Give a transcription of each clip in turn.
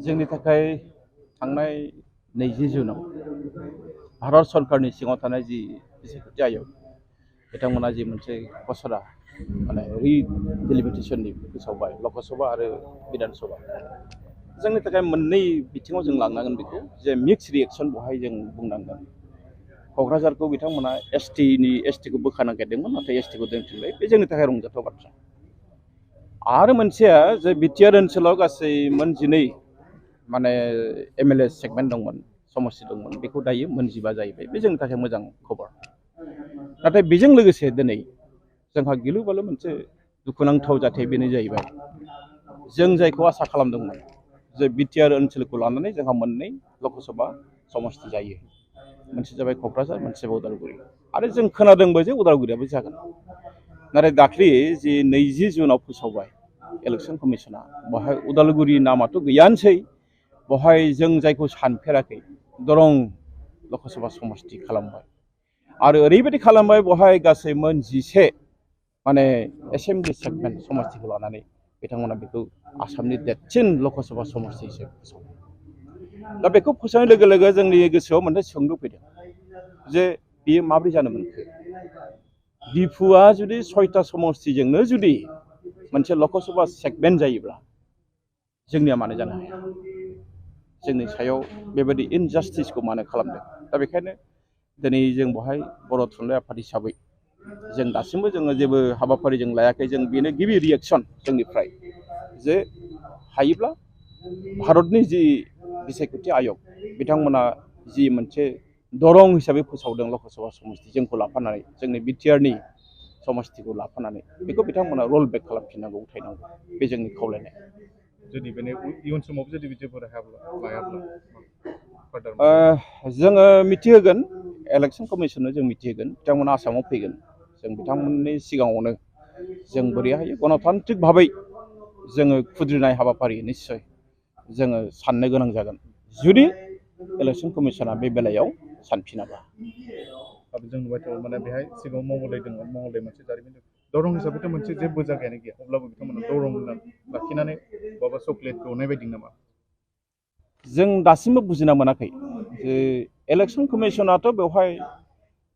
जोंनि थाखाय थांनाय 20 जुनाव भारत सरकारनि सिङाव थानाय जि बिसायख'थि आय'ग बिथांमोना जि मोनसे खसरा माने रिडेलिमिटेसननि फोसावबाय लकसभा आरो बिधान सभा जोंनि थाखाय मोननै बिथिङाव जों लांनांगोन बेखौ जे मिक्स रिएक्सन बहाय जों बुंनांगोन क'क्राझारखौ बिथांमोना एसटिखौ बोखानो नागिरदोंमोन नाथाय एसटिखौ दोनफिनबाय बे जोंनि थाखाय रंजाथाव बाथ्रा आरो मोनसेया जे बिटिआर ओनसोलाव गासै मोन 12 माने एमएलए सेगमेन्ट दंमोन समस्ति दंमोन बेखौ दायो मोन 15 जाहैबाय बे जोंनि थाखाय मोजां खबर नाथाय बेजों लोगोसे दिनै जोंहा गिलु बालु मोनसे दुखुनांथाव जाथाय बेनो जाहैबाय जों जायखौ आसा खालामदोंमोन जे बिटिआर ओनसोलखौ लानानै जोंहा मोननै लकसभा समस्ति जायो मोनसे जाबाय क'क्राझार मोनसे उदालगुरि आरो जों खोनादोंबो जे उदालगुरियाबो जागोन नाथाय दाख्लि जि 20 जुनाव फोसावबाय इलेक्सन कमिसना बहाय उदालगुरि नामाथ' गैयानोसै बहाय जों जायखौ सानफेराखै दरं लकसभा समस्ति खालामबाय आरो ओरैबायदि खालामबाय बहाय गासै मोन 11 माने एसेम्बलि सेगमेन्ट समस्तिखौ लानानै बिथांमोना बेखौ आसामनि देरसिन लकसभा समस्ति हिसाबै फोसावबाय दा बेखौ फोसावनाय लोगो लोगो जोंनि गोसोआव मोनसे सोंलु फैदों जे बेयो माबोरै जानो मोनखो डिफुआ जुदि 6टा समस्तिजोंनो जुदि मोनसे लकसभा सेगमेन्ट जायोब्ला जोंनिया मानो जानो हाया जोंनि सायाव बेबायदि इनजास्टिसखौ मानो खालामदों दा बेखायनो दिनै जों बहाय बर' थुनलाइ आफाद हिसाबै जों दासिमबो जोङो जेबो हाबाफारि जों लायाखै जों बेनो गिबि रिएक्सन जोंनिफ्राय जे हायोब्ला भारतनि जि बिसायख'थि आय'ग बिथांमोना जि मोनसे दरं हिसाबै फोसावदों लकसभा समस्ति जोंखौ लाफानानै जोंनि बिटिआरनि समस्तिखौ लाफानानै बेखौ बिथांमोना रल बेक खालामफिननांगौ उथायनांगौ बे जोंनि खावलायनाय जुदि बेनि इयुन समाव जुदि जेबो लायाब्ला जोङो मिथिहोगोन इलेक्सन कमिसननो जों मिथिहोगोन बिथांमोना आसामाव फैगोन जों बिथांमोननि सिगाङावनो जों बोरै हायो गणतान्त्रिक भाबै जोङो खुद्रिनाय हाबाफारि निश्चय जोङो साननो गोनां जागोन जुदि इलेक्सन कमिसना बे बेलायाव सानफिनाबा जों नुबाय थायो माने बेहाय सिगाङाव मंगलदै दंमोन मंगलदै मोनसे जारिमिन दरं हिसाबैथ' मोनसे जेबो जायगायानो गैया अब्लाबो बिथांमोना दरं लाखिनानै बबा चक्लेट दौनाय बायदि नामा जों दासिमबो बुजिना मोनाखै जे इलेक्सन कमिसनाथ' बेवहाय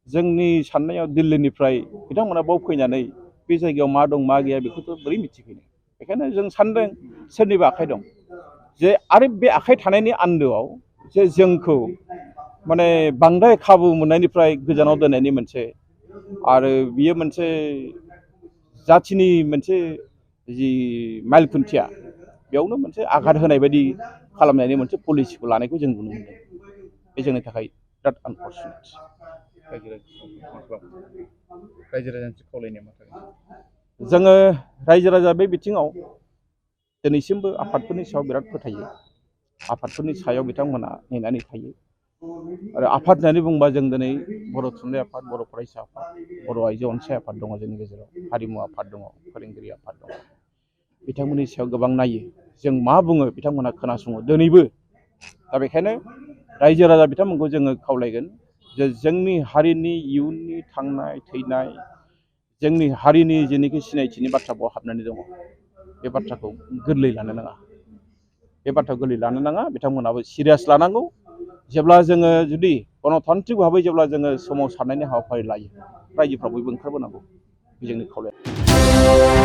जोंनि साननायाव दिल्लीनिफ्राय बिथांमोना बाव फैनानै बे जायगायाव मा दं मा गैया बेखौथ' बोरै मिथिफैनो बेखायनो जों सानदों सोरनिबा आखाइ दं जे आरो बे आखाइ थानायनि आन्दोआव जे जोंखौ माने बांद्राय खाबु मोननायनिफ्राय गोजानाव दोननायनि मोनसे आरो बियो मोनसे जाथिनि मोनसे जि माइल खुन्थिया बेयावनो मोनसे आघात होनाय बायदि खालामनायनि मोनसे पलिसिखौ लानायखौ जों नुनो मोनदों बे जोंनि थाखाय बिराद आनफर्चुनेट रायजो राजानि खावलायनाया मा जोङो रायजो राजा बे बिथिङाव दिनैसिमबो आफादफोरनि सायाव बिराद फोथायो आफादफोरनि सायाव बिथांमोना नेनानै थायो आरो आफाद होननानै बुंबा जों दिनै बर' थुनलाइ आफाद बर' फरायसा आफाद बर' आइजो अनसाय आफाद दङ जोंनि गेजेराव हारिमु आफाद दङ फोरोंगिरि आफाद दङ बिथांमोननि सायाव गोबां नायो जों मा बुङो बिथांमोना खोनासङो दिनैबो दा बेखायनो रायजो राजा बिथांमोनखौ जोङो खावलायगोन जे जोंनि हारिनि इयुननि थांनाय थैनाय जोंनि हारिनि जेनोखि सिनायथिनि बाथ्रा बाव हाबनानै दङ बे बाथ्राखौ गोरलै लानो नाङा बे बाथ्राखौ गोरलै लानो नाङा बिथांमोनाबो सिरियास लानांगौ जेब्ला जोङो जुदि गणतान्त्रिक भाबै जेब्ला जोङो सोमावसारनायनि हाबाफारि लायो रायजोफ्रा बयबो ओंखारबोनांगौ बे जोंनि खावलायनाय